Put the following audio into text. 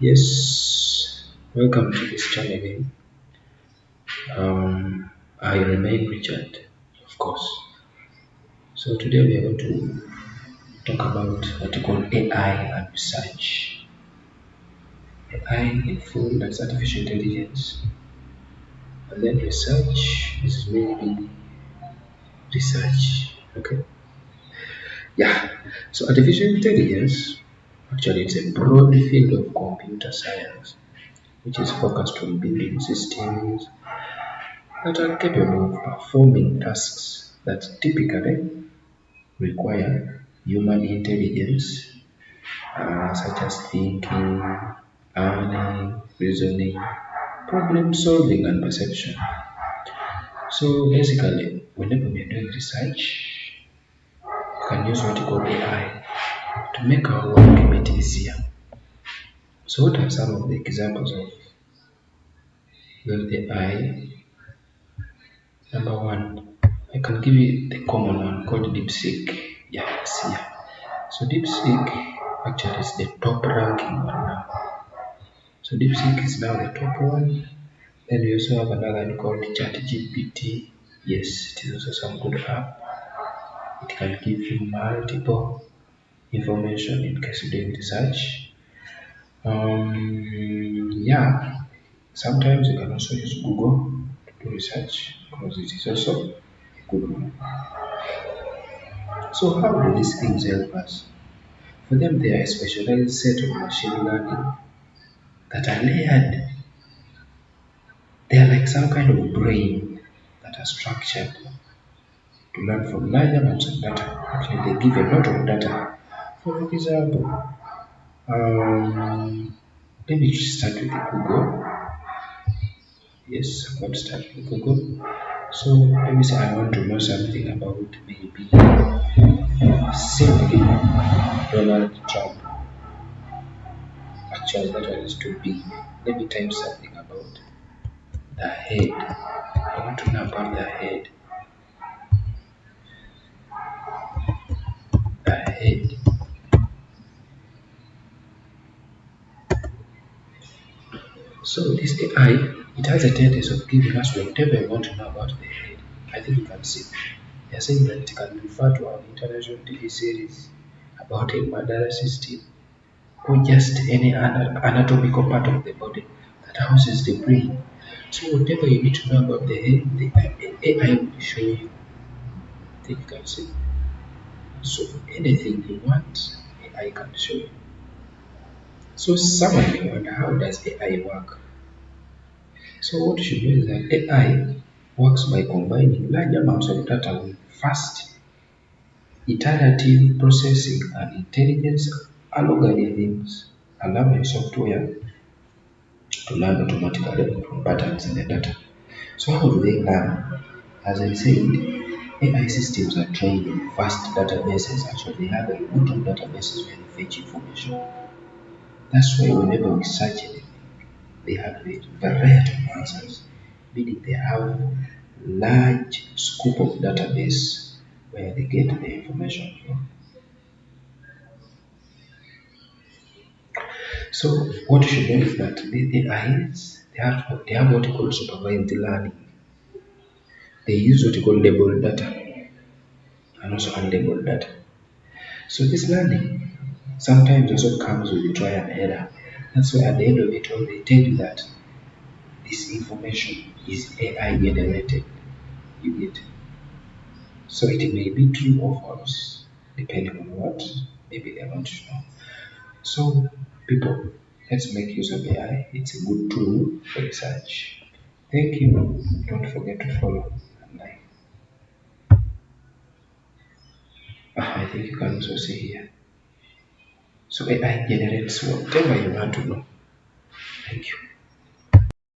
Yes, welcome to this channel again. I remain Richard, of course. So today we are going to talk about what we call AI and research. AI in full, that's artificial intelligence, and then research is maybe research. Okay, yeah. So artificial intelligence, actually, it's a broad field of computer science which is focused on building systems that are capable of performing tasks that typically require human intelligence, such as thinking, learning, reasoning, problem solving, and perception. So basically, whenever we are doing research, we can use what we call AI to make our work a bit easier. So what are some of the examples of the AI? Number one, I can give you the common one called DeepSeek. Yeah, it's here. So DeepSeek actually is the top ranking one now. So DeepSeek is now the top one. Then we also have another one called ChatGPT. Yes, it is also some good app. It can give you multiple information in case you're doing research. Yeah, sometimes you can also use Google to do research because it is also a good one. So how do these things help us? For them, they are a specialized set of machine learning that are layered. They are like some kind of brain that are structured to learn from large amounts of data. Actually, they give a lot of data. For example, let me just start with Google. Yes, I'm going to start with Google. So let me say I want to know something about maybe simply Donald Trump. Actually, that one is too big. Let me type something about the head. I want to know about the head. The head. So this AI, it has a tendency of giving us whatever we want to know about the head. I think you can see. They are saying that it can refer to our international TV series about a murder system or just any anatomical part of the body that houses the brain. So whatever you need to know about the head, the AI will show you. I think you can see. So anything you want, AI can show you. So someone may wonder, how does AI work? So what you should know is that AI works by combining large amounts of data with fast iterative processing and intelligence algorithms, allowing software to learn automatically from patterns in the data. So how do they learn? As I said, AI systems are trained in vast databases. Actually, they have a lot of databases where they fetch information. That's why whenever we search anything, they have a variety of answers, meaning they have large scope of database where they get the information from. So what you should know is that the AIs, they have what you call supervised learning. They use what you call labeled data and also unlabeled data. So this learning sometimes also comes with the try and error. That's why at the end of it all, they tell you that this information is AI generated. You get. So it may be true or false, depending on what maybe they want to know. So people, let's make use of AI. It's a good tool for research. Thank you. Don't forget to follow and like. I think you can also see here. So AI generates whatever you want to know. Thank you.